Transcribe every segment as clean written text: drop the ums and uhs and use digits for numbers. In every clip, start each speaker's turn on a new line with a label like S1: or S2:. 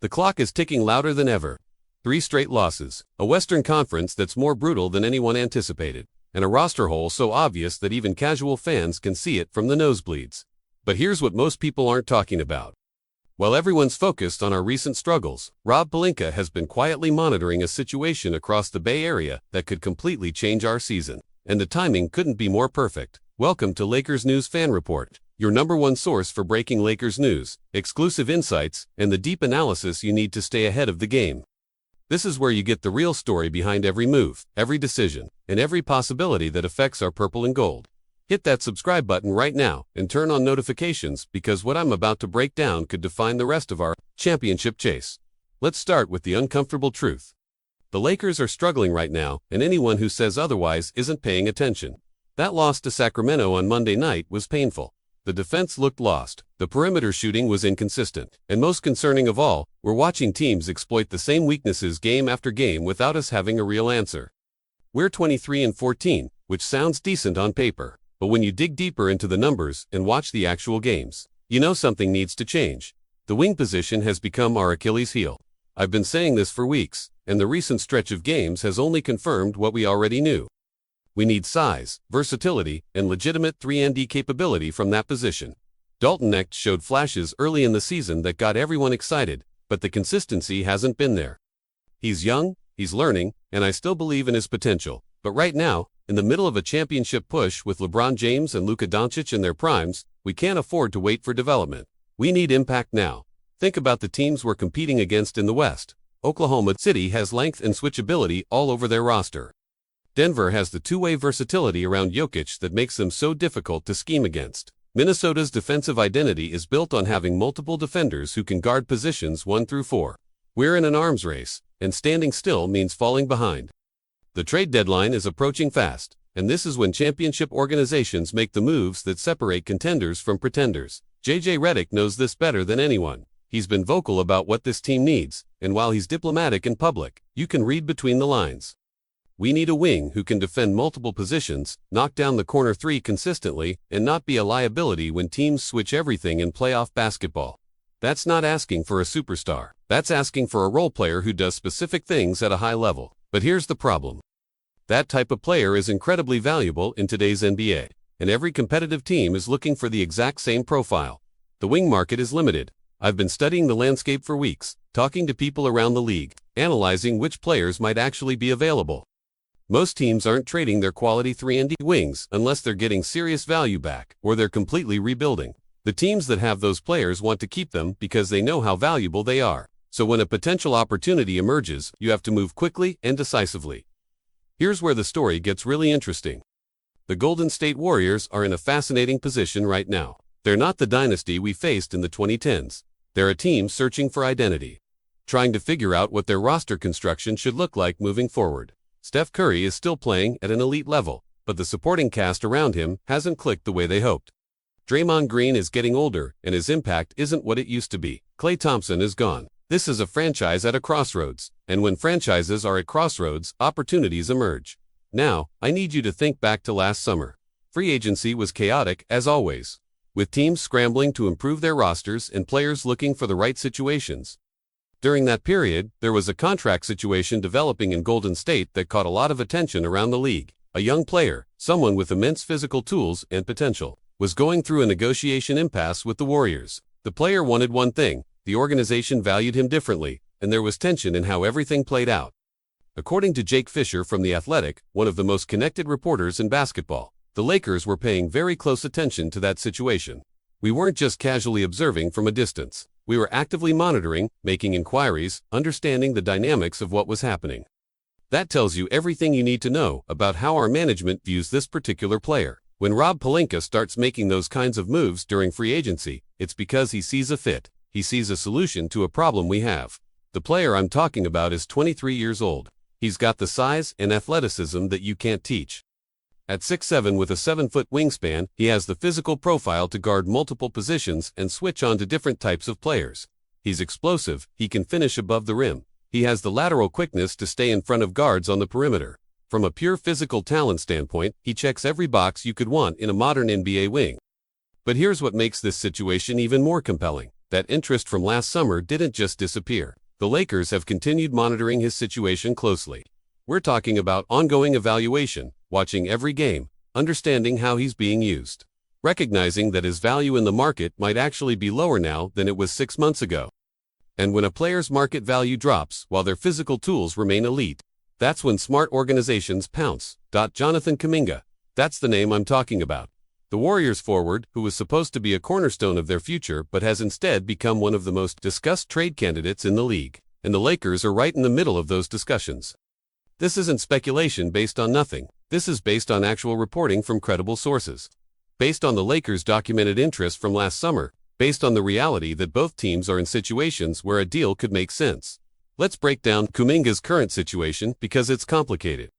S1: The clock is ticking louder than ever. 3 straight losses, a Western Conference that's more brutal than anyone anticipated, and a roster hole so obvious that even casual fans can see it from the nosebleeds. But here's what most people aren't talking about. While everyone's focused on our recent struggles, Rob Pelinka has been quietly monitoring a situation across the Bay Area that could completely change our season. And the timing couldn't be more perfect. Welcome to Lakers News Fan Report, your #1 source for breaking Lakers news, exclusive insights, and the deep analysis you need to stay ahead of the game. This is where you get the real story behind every move, every decision, and every possibility that affects our purple and gold. Hit that subscribe button right now and turn on notifications because what I'm about to break down could define the rest of our championship chase. Let's start with the uncomfortable truth. The Lakers are struggling right now, and anyone who says otherwise isn't paying attention. That loss to Sacramento on Monday night was painful. The defense looked lost, the perimeter shooting was inconsistent, and most concerning of all, we're watching teams exploit the same weaknesses game after game without us having a real answer. We're 23-14, which sounds decent on paper, but when you dig deeper into the numbers and watch the actual games, you know something needs to change. The wing position has become our Achilles heel. I've been saying this for weeks, and the recent stretch of games has only confirmed what we already knew. We need size, versatility, and legitimate 3-and-D capability from that position. Dalton Knecht showed flashes early in the season that got everyone excited, but the consistency hasn't been there. He's young, he's learning, and I still believe in his potential, but right now, in the middle of a championship push with LeBron James and Luka Doncic in their primes, we can't afford to wait for development. We need impact now. Think about the teams we're competing against in the West. Oklahoma City has length and switchability all over their roster. Denver has the two-way versatility around Jokic that makes them so difficult to scheme against. Minnesota's defensive identity is built on having multiple defenders who can guard positions 1 through 4. We're in an arms race, and standing still means falling behind. The trade deadline is approaching fast, and this is when championship organizations make the moves that separate contenders from pretenders. JJ Redick knows this better than anyone. He's been vocal about what this team needs, and while he's diplomatic in public, you can read between the lines. We need a wing who can defend multiple positions, knock down the corner 3 consistently, and not be a liability when teams switch everything in playoff basketball. That's not asking for a superstar. That's asking for a role player who does specific things at a high level. But here's the problem. That type of player is incredibly valuable in today's NBA, and every competitive team is looking for the exact same profile. The wing market is limited. I've been studying the landscape for weeks, talking to people around the league, analyzing which players might actually be available. Most teams aren't trading their quality 3-and-D wings unless they're getting serious value back, or they're completely rebuilding. The teams that have those players want to keep them because they know how valuable they are. So when a potential opportunity emerges, you have to move quickly and decisively. Here's where the story gets really interesting. The Golden State Warriors are in a fascinating position right now. They're not the dynasty we faced in the 2010s. They're a team searching for identity, trying to figure out what their roster construction should look like moving forward. Steph Curry is still playing at an elite level, but the supporting cast around him hasn't clicked the way they hoped. Draymond Green is getting older, and his impact isn't what it used to be. Klay Thompson is gone. This is a franchise at a crossroads, and when franchises are at crossroads, opportunities emerge. Now, I need you to think back to last summer. Free agency was chaotic as always, with teams scrambling to improve their rosters and players looking for the right situations. During that period, there was a contract situation developing in Golden State that caught a lot of attention around the league. A young player, someone with immense physical tools and potential, was going through a negotiation impasse with the Warriors. The player wanted one thing. The organization valued him differently, and there was tension in how everything played out. According to Jake Fisher from The Athletic, one of the most connected reporters in basketball, the Lakers were paying very close attention to that situation. We weren't just casually observing from a distance. We were actively monitoring, making inquiries, understanding the dynamics of what was happening. That tells you everything you need to know about how our management views this particular player. When Rob Pelinka starts making those kinds of moves during free agency, it's because he sees a fit. He sees a solution to a problem we have. The player I'm talking about is 23 years old. He's got the size and athleticism that you can't teach. At 6'7" with a 7-foot wingspan, he has the physical profile to guard multiple positions and switch on to different types of players. He's explosive, he can finish above the rim. He has the lateral quickness to stay in front of guards on the perimeter. From a pure physical talent standpoint, he checks every box you could want in a modern NBA wing. But here's what makes this situation even more compelling. that interest from last summer didn't just disappear. The Lakers have continued monitoring his situation closely. We're talking about ongoing evaluation, watching every game, understanding how he's being used, recognizing that his value in the market might actually be lower now than it was 6 months ago. And when a player's market value drops while their physical tools remain elite, that's when smart organizations pounce. Jonathan Kuminga, that's the name I'm talking about. The Warriors forward, who was supposed to be a cornerstone of their future but has instead become one of the most discussed trade candidates in the league, and the Lakers are right in the middle of those discussions. This isn't speculation based on nothing. This is based on actual reporting from credible sources. Based on the Lakers' documented interest from last summer, based on the reality that both teams are in situations where a deal could make sense. Let's break down Kuminga's current situation because it's complicated.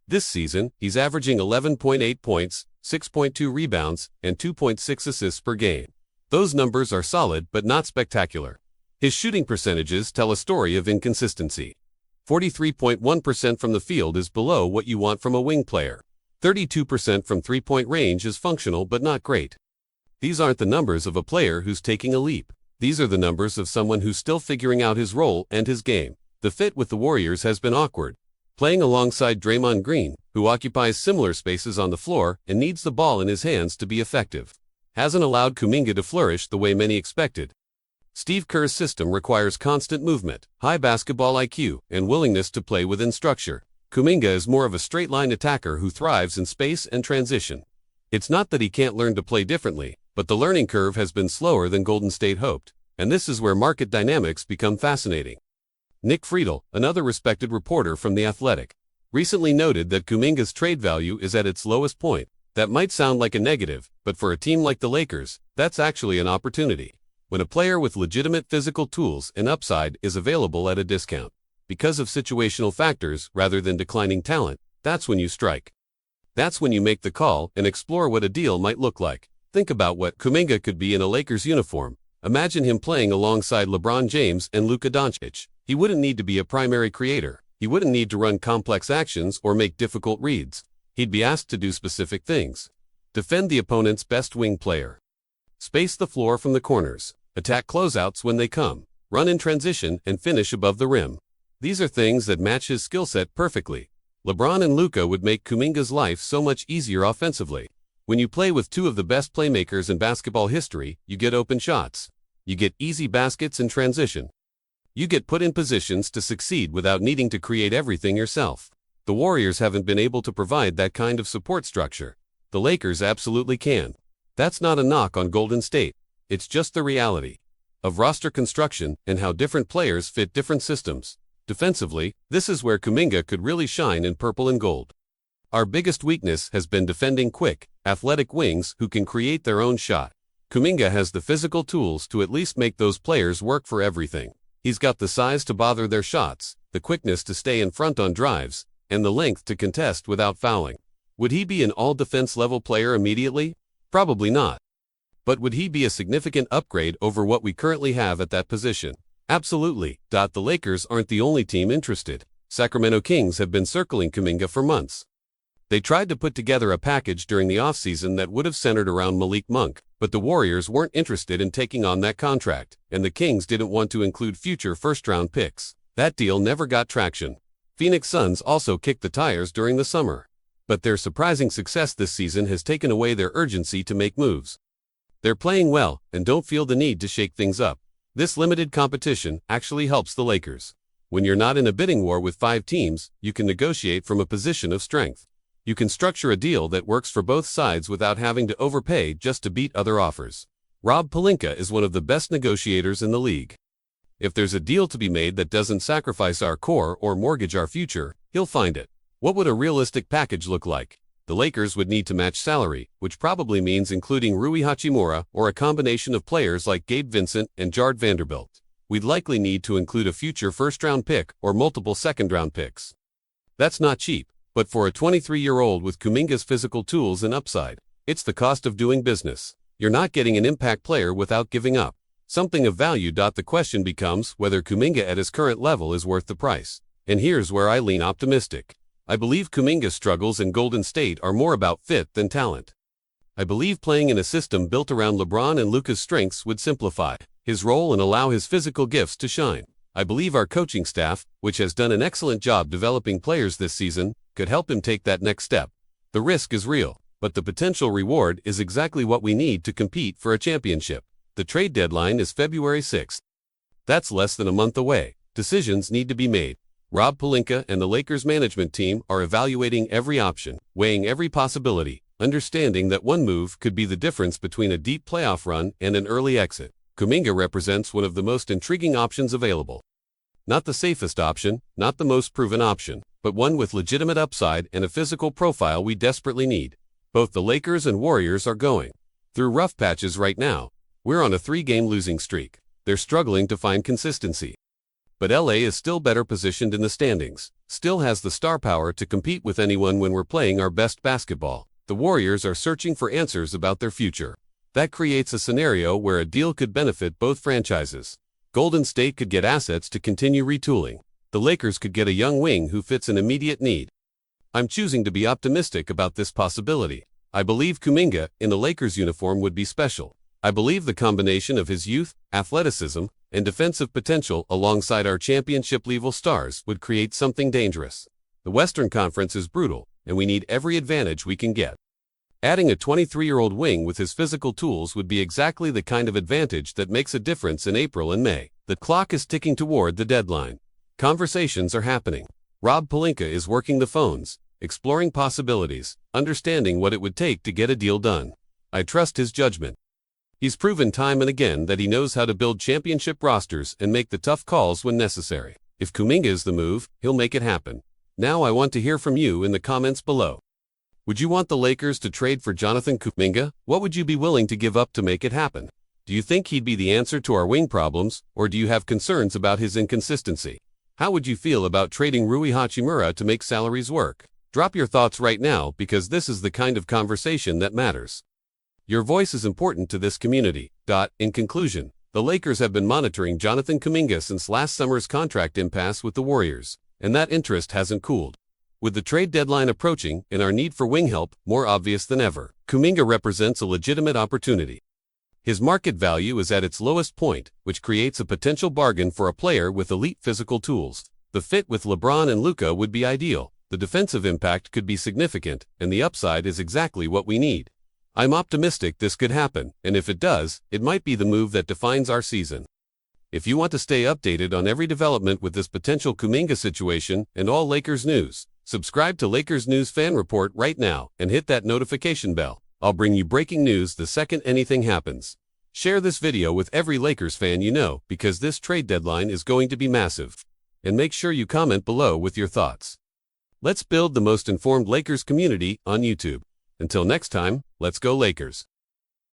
S1: This season, he's averaging 11.8 points, 6.2 rebounds, and 2.6 assists per game. Those numbers are solid but not spectacular. His shooting percentages tell a story of inconsistency. 43.1% from the field is below what you want from a wing player. 32% from three-point range is functional but not great. These aren't the numbers of a player who's taking a leap. These are the numbers of someone who's still figuring out his role and his game. The fit with the Warriors has been awkward. Playing alongside Draymond Green, who occupies similar spaces on the floor and needs the ball in his hands to be effective, hasn't allowed Kuminga to flourish the way many expected. Steve Kerr's system requires constant movement, high basketball IQ, and willingness to play within structure. Kuminga is more of a straight-line attacker who thrives in space and transition. It's not that he can't learn to play differently, but the learning curve has been slower than Golden State hoped, and this is where market dynamics become fascinating. Nick Friedel, another respected reporter from The Athletic, recently noted that Kuminga's trade value is at its lowest point. That might sound like a negative, but for a team like the Lakers, that's actually an opportunity. When a player with legitimate physical tools and upside is available at a discount, because of situational factors rather than declining talent, that's when you strike. That's when you make the call and explore what a deal might look like. Think about what Kuminga could be in a Lakers uniform. Imagine him playing alongside LeBron James and Luka Doncic. He wouldn't need to be a primary creator. He wouldn't need to run complex actions or make difficult reads. He'd be asked to do specific things. Defend the opponent's best wing player. Space the floor from the corners. Attack closeouts when they come. Run in transition and finish above the rim. These are things that match his skill set perfectly. LeBron and Luka would make Kuminga's life so much easier offensively. When you play with two of the best playmakers in basketball history, you get open shots. You get easy baskets in transition. You get put in positions to succeed without needing to create everything yourself. The Warriors haven't been able to provide that kind of support structure. The Lakers absolutely can. That's not a knock on Golden State. It's just the reality of roster construction and how different players fit different systems. Defensively, this is where Kuminga could really shine in purple and gold. Our biggest weakness has been defending quick, athletic wings who can create their own shot. Kuminga has the physical tools to at least make those players work for everything. He's got the size to bother their shots, the quickness to stay in front on drives, and the length to contest without fouling. Would he be an all-defense level player immediately? Probably not. But would he be a significant upgrade over what we currently have at that position? Absolutely. The Lakers aren't the only team interested. Sacramento Kings have been circling Kuminga for months. They tried to put together a package during the offseason that would have centered around Malik Monk, but the Warriors weren't interested in taking on that contract, and the Kings didn't want to include future first-round picks. That deal never got traction. Phoenix Suns also kicked the tires during the summer. But their surprising success this season has taken away their urgency to make moves. They're playing well and don't feel the need to shake things up. This limited competition actually helps the Lakers. When you're not in a bidding war with 5 teams, you can negotiate from a position of strength. You can structure a deal that works for both sides without having to overpay just to beat other offers. Rob Pelinka is one of the best negotiators in the league. If there's a deal to be made that doesn't sacrifice our core or mortgage our future, he'll find it. What would a realistic package look like? The Lakers would need to match salary, which probably means including Rui Hachimura or a combination of players like Gabe Vincent and Jard Vanderbilt. We'd likely need to include a future first-round pick or multiple second-round picks. That's not cheap, but for a 23-year-old with Kuminga's physical tools and upside, it's the cost of doing business. You're not getting an impact player without giving up something of value. The question becomes whether Kuminga at his current level is worth the price. And here's where I lean optimistic. I believe Kuminga's struggles in Golden State are more about fit than talent. I believe playing in a system built around LeBron and Luka's strengths would simplify his role and allow his physical gifts to shine. I believe our coaching staff, which has done an excellent job developing players this season, could help him take that next step. The risk is real, but the potential reward is exactly what we need to compete for a championship. The trade deadline is February 6th. That's less than a month away. Decisions need to be made. Rob Pelinka and the Lakers management team are evaluating every option, weighing every possibility, understanding that one move could be the difference between a deep playoff run and an early exit. Kuminga represents one of the most intriguing options available. Not the safest option, not the most proven option, but one with legitimate upside and a physical profile we desperately need. Both the Lakers and Warriors are going through rough patches right now. We're on a 3-game losing streak. They're struggling to find consistency. But LA is still better positioned in the standings, still has the star power to compete with anyone when we're playing our best basketball. The Warriors are searching for answers about their future. That creates a scenario where a deal could benefit both franchises. Golden State could get assets to continue retooling. The Lakers could get a young wing who fits an immediate need. I'm choosing to be optimistic about this possibility. I believe Kuminga in the Lakers uniform would be special. I believe the combination of his youth, athleticism, and defensive potential alongside our championship-level stars would create something dangerous. The Western Conference is brutal, and we need every advantage we can get. Adding a 23-year-old wing with his physical tools would be exactly the kind of advantage that makes a difference in April and May. The clock is ticking toward the deadline. Conversations are happening. Rob Pelinka is working the phones, exploring possibilities, understanding what it would take to get a deal done. I trust his judgment. He's proven time and again that he knows how to build championship rosters and make the tough calls when necessary. If Kuminga is the move, he'll make it happen. Now I want to hear from you in the comments below. Would you want the Lakers to trade for Jonathan Kuminga? What would you be willing to give up to make it happen? Do you think he'd be the answer to our wing problems, or do you have concerns about his inconsistency? How would you feel about trading Rui Hachimura to make salaries work? Drop your thoughts right now because this is the kind of conversation that matters. Your voice is important to this community. In conclusion, the Lakers have been monitoring Jonathan Kuminga since last summer's contract impasse with the Warriors, and that interest hasn't cooled. With the trade deadline approaching and our need for wing help more obvious than ever, Kuminga represents a legitimate opportunity. His market value is at its lowest point, which creates a potential bargain for a player with elite physical tools. The fit with LeBron and Luka would be ideal, the defensive impact could be significant, and the upside is exactly what we need. I'm optimistic this could happen, and if it does, it might be the move that defines our season. If you want to stay updated on every development with this potential Kuminga situation and all Lakers news, subscribe to Lakers News Fan Report right now and hit that notification bell. I'll bring you breaking news the second anything happens. Share this video with every Lakers fan you know because this trade deadline is going to be massive. And make sure you comment below with your thoughts. Let's build the most informed Lakers community on YouTube. Until next time, let's go Lakers.